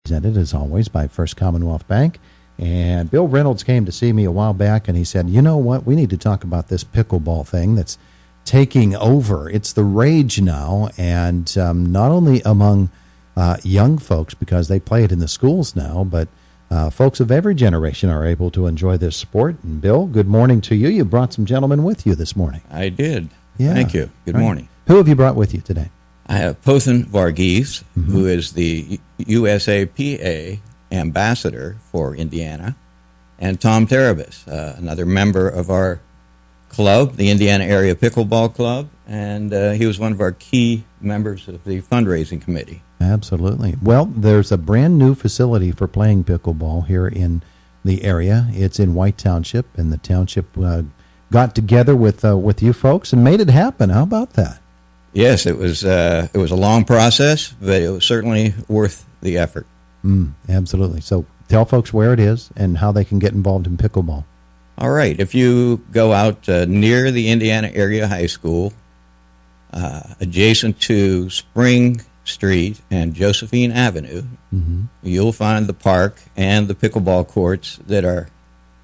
Presented, as always, by First Commonwealth Bank. And Bill Reynolds came to see me a while back, and he said, you know what, we need to talk about this pickleball thing that's taking over. It's the rage now, and not only among young folks, because they play it in the schools now, but folks of every generation are able to enjoy this sport. And Bill, good morning to you. You brought some gentlemen with you this morning. I did. Yeah. Thank you. Good morning. Who have you brought with you today? I have Pothen Varughese, who is the USAPA ambassador for Indiana, and Tom Terebus, another member of our club, the Indiana Area Pickleball Club, and he was one of our key members of the fundraising committee. Absolutely. Well, there's a brand new facility for playing pickleball here in the area. It's in White Township, and the township got together with you folks and made it happen. How about that? Yes, it was a long process, but it was certainly worth the effort. Absolutely. So tell folks where it is and how they can get involved in pickleball. All right. If you go out near the Indiana Area High School, adjacent to Spring Street and Josephine Avenue, you'll find the park and the pickleball courts that are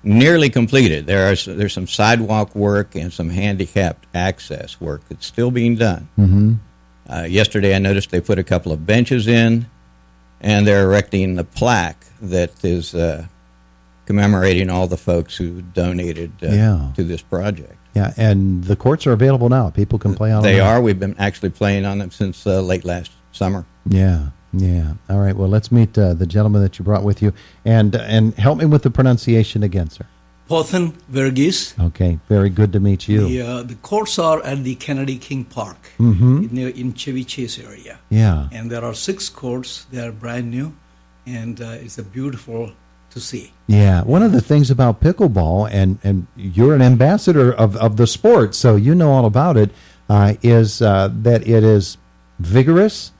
nearly completed. There's some sidewalk work and some handicapped access work that's still being done. Yesterday I noticed they put a couple of benches in, and they're erecting the plaque that is commemorating all the folks who donated to this project. Yeah, and the courts are available now. People can play on them. They are. We've been actually playing on them since late last summer. Yeah. All right, well, let's meet the gentleman that you brought with you, and help me with the pronunciation again, sir. Pothen Varughese. Okay, very good to meet you. The courts are at the Kennedy King Park in Chevy Chase area. Yeah. And there are 6 courts. They are brand new, and it's a beautiful to see. Yeah, one of the things about pickleball, and you're an ambassador of the sport, so you know all about it, is that it is vigorous.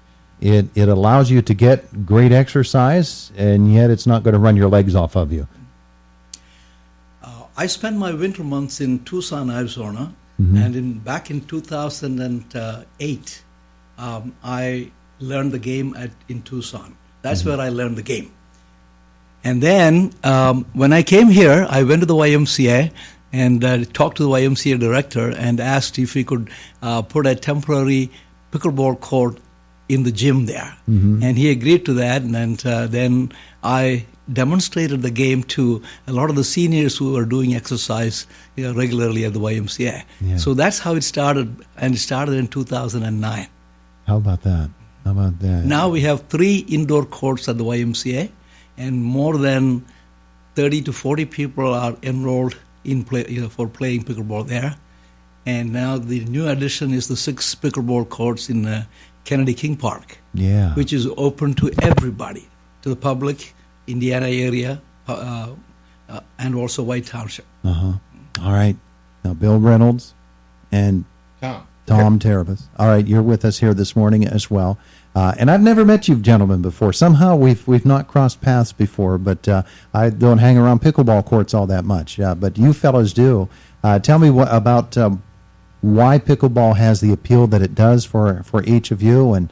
It allows you to get great exercise, and yet it's not going to run your legs off of you. I spent my winter months in Tucson, Arizona, and back in 2008, I learned the game in Tucson. That's where I learned the game. And then when I came here, I went to the YMCA and talked to the YMCA director and asked if we could put a temporary pickleball court in the gym there. And he agreed to that, and then I demonstrated the game to a lot of the seniors who were doing exercise regularly at the YMCA. Yeah. So that's how it started, and it started in 2009. How about that? Now we have 3 indoor courts at the YMCA, and more than 30 to 40 people are enrolled in for playing pickleball there. And now the new addition is the 6 pickleball courts in Kennedy King Park, which is open to everybody, to the public, Indiana area, and also White Township. All right. Now, Bill Reynolds and Tom Terebus. All right, you're with us here this morning as well. And I've never met you gentlemen before. Somehow we've not crossed paths before, but I don't hang around pickleball courts all that much. But you fellows do. Tell me about why pickleball has the appeal that it does for each of you, and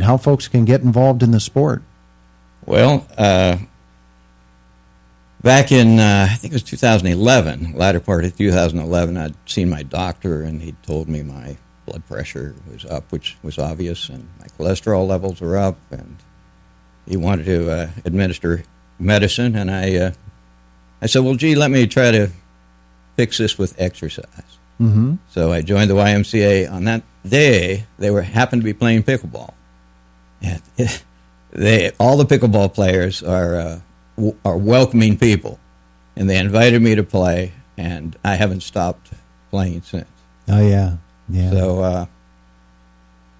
how folks can get involved in the sport. Well, back in, I think it was 2011, latter part of 2011, I'd seen my doctor, and he told me my blood pressure was up, which was obvious, and my cholesterol levels were up, and he wanted to administer medicine, and I said, well, gee, let me try to fix this with exercise. So I joined the YMCA. On that day, they happened to be playing pickleball. And all the pickleball players are welcoming people, and they invited me to play, and I haven't stopped playing since. Oh, yeah. So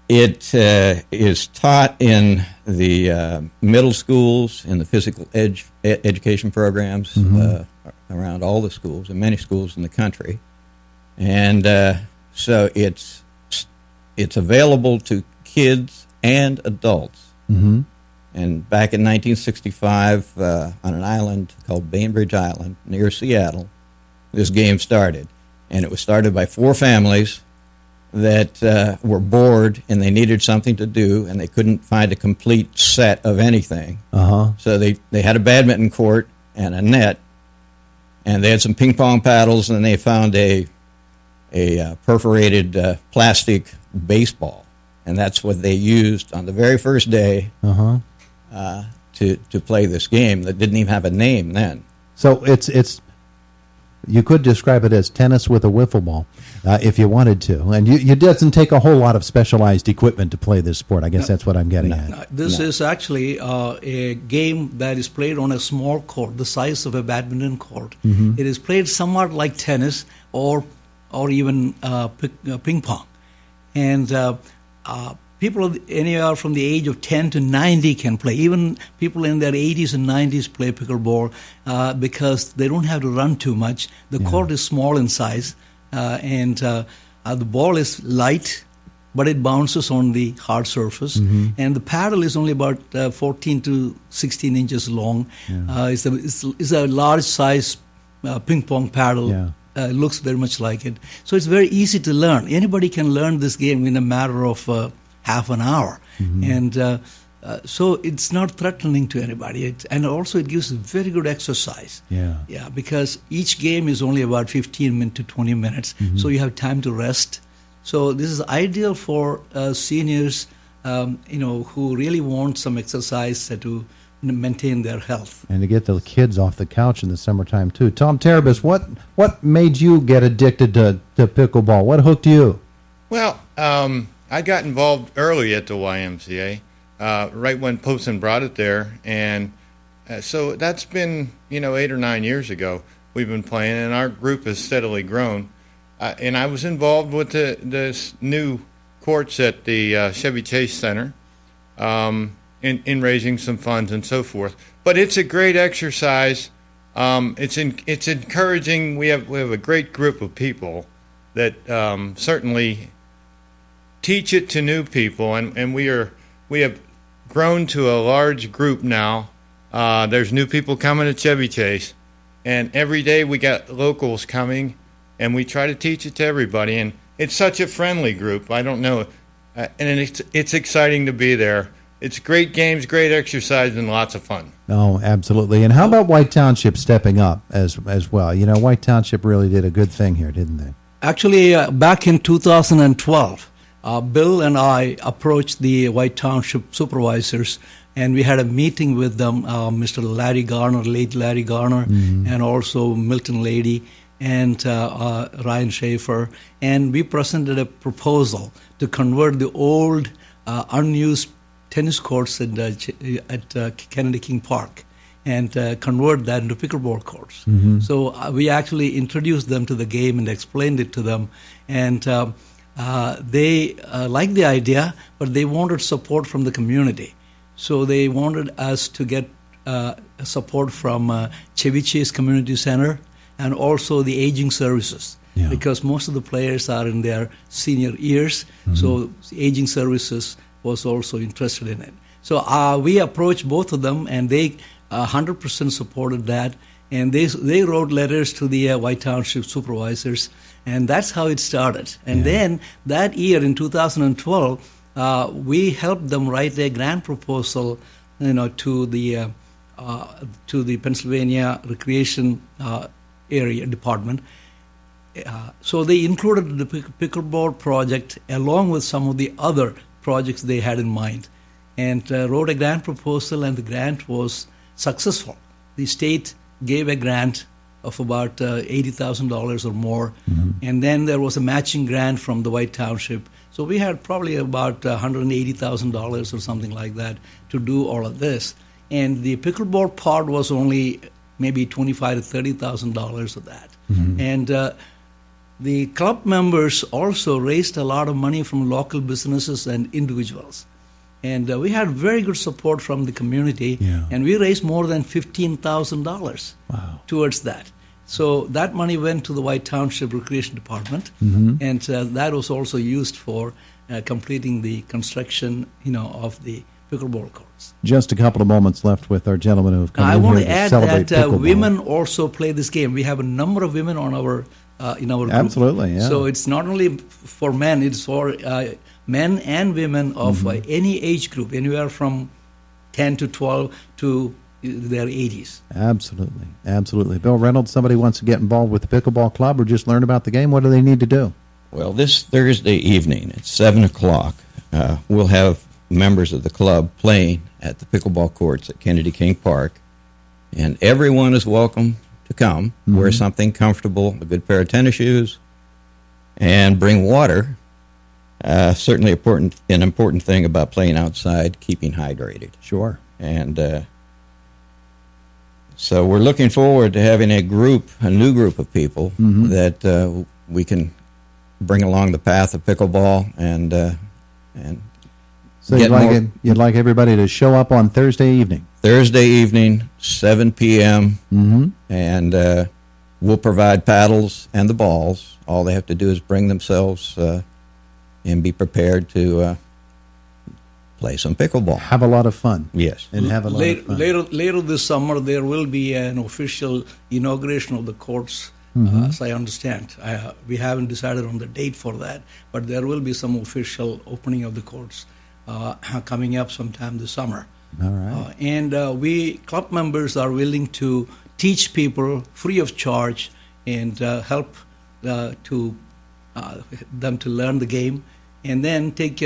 it is taught in the middle schools, in the physical education programs around all the schools, and many schools in the country. And so it's available to kids and adults. And back in 1965, on an island called Bainbridge Island near Seattle, this game started. And it was started by 4 families that were bored and they needed something to do and they couldn't find a complete set of anything. So they had a badminton court and a net, and they had some ping pong paddles, and they found a perforated plastic baseball, and that's what they used on the very first day to play this game that didn't even have a name then. So it's you could describe it as tennis with a wiffle ball, if you wanted to. And it doesn't take a whole lot of specialized equipment to play this sport. I guess that's what I'm getting at. This is actually a game that is played on a small court, the size of a badminton court. It is played somewhat like tennis or even ping pong. And people anywhere from the age of 10 to 90 can play. Even people in their 80s and 90s play pickleball because they don't have to run too much. The court is small in size, and the ball is light, but it bounces on the hard surface. And the paddle is only about 14 to 16 inches long. It's a large size ping pong paddle. It looks very much like it. So it's very easy to learn. Anybody can learn this game in a matter of half an hour. And so it's not threatening to anybody. And also it gives very good exercise. Because each game is only about 15 to 20 minutes. So you have time to rest. So this is ideal for seniors, who really want some exercise to maintain their health. And to get the kids off the couch in the summertime, too. Tom Terebus, what made you get addicted to pickleball? What hooked you? Well, I got involved early at the YMCA, right when Pothen brought it there. And so that's been, 8 or 9 years ago we've been playing, and our group has steadily grown. And I was involved with this new courts at the Chevy Chase Center, in raising some funds and so forth. But it's a great exercise. It's encouraging. We have a great group of people that certainly teach it to new people, and we have grown to a large group now. There's new people coming to Chevy Chase, and every day we got locals coming, and we try to teach it to everybody. And it's such a friendly group. I don't know, and it's exciting to be there. It's great games, great exercise, and lots of fun. Oh, absolutely. And how about White Township stepping up as well? White Township really did a good thing here, didn't they? Actually, back in 2012, Bill and I approached the White Township supervisors, and we had a meeting with them, Mr. Larry Garner, late Larry Garner, and also Milton Lady and Ryan Schaefer. And we presented a proposal to convert the old, unused tennis courts at Kennedy King Park and convert that into pickleball courts. So we actually introduced them to the game and explained it to them. And they liked the idea, but they wanted support from the community. So they wanted us to get support from Chevy Chase Community Center and also the aging services, because most of the players are in their senior years. So aging services was also interested in it. So we approached both of them, and they 100% supported that. And they wrote letters to the White Township supervisors, and that's how it started. And then that year in 2012, we helped them write a grant proposal, to the Pennsylvania Recreation Area Department. So they included the pickleball project along with some of the other projects they had in mind, and wrote a grant proposal, and the grant was successful. The state gave a grant of about $80,000 or more, and then there was a matching grant from the White Township. So we had probably about $180,000 or something like that to do all of this. And the pickleball part was only maybe $25,000 to $30,000 of that. And the club members also raised a lot of money from local businesses and individuals. And we had very good support from the community, and we raised more than $15,000 towards that. So that money went to the White Township Recreation Department, and that was also used for completing the construction, of the pickleball courts. Just a couple of moments left with our gentlemen who have come I in want here to add celebrate that pickleball. women also play this game. We have a number of women on our in our group. Absolutely, yeah. So it's not only for men; it's for men and women of any age group, anywhere from 10 to 12 to their 80s. Absolutely, absolutely. Bill Reynolds, somebody wants to get involved with the pickleball club or just learn about the game. What do they need to do? Well, this Thursday evening at 7 o'clock, we'll have members of the club playing at the pickleball courts at Kennedy King Park, and everyone is welcome to come, wear something comfortable, a good pair of tennis shoes, and bring water. Certainly an important thing about playing outside, keeping hydrated. Sure. And so we're looking forward to having a new group of people that we can bring along the path of pickleball and So get you'd like everybody to show up on Thursday evening. Thursday evening, 7 p.m., and we'll provide paddles and the balls. All they have to do is bring themselves and be prepared to play some pickleball. Have a lot of fun. Yes. And have a lot of fun. Later this summer, there will be an official inauguration of the courts, as I understand. We haven't decided on the date for that, but there will be some official opening of the courts coming up sometime this summer. All right. And we club members are willing to teach people free of charge and help them to learn the game, and then take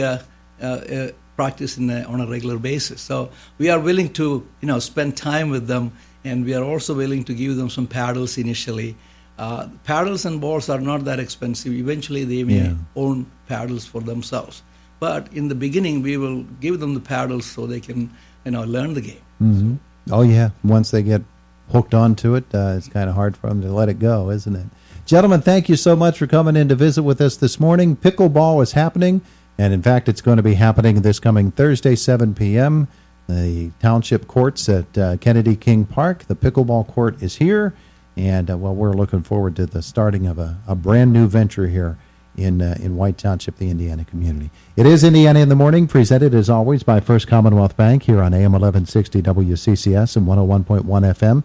practice on a regular basis. So we are willing to spend time with them, and we are also willing to give them some paddles initially. Paddles and balls are not that expensive. Eventually they may own paddles for themselves. But in the beginning, we will give them the paddles so they can learn the game. Mm-hmm. Oh, yeah. Once they get hooked onto it, it's kind of hard for them to let it go, isn't it? Gentlemen, thank you so much for coming in to visit with us this morning. Pickleball is happening, and in fact, it's going to be happening this coming Thursday, 7 p.m. The Township Courts at Kennedy King Park. The pickleball court is here, and we're looking forward to the starting of a brand new venture here in White Township, the Indiana community. It is Indiana in the Morning, presented as always by First Commonwealth Bank here on AM 1160 WCCS and 101.1 FM.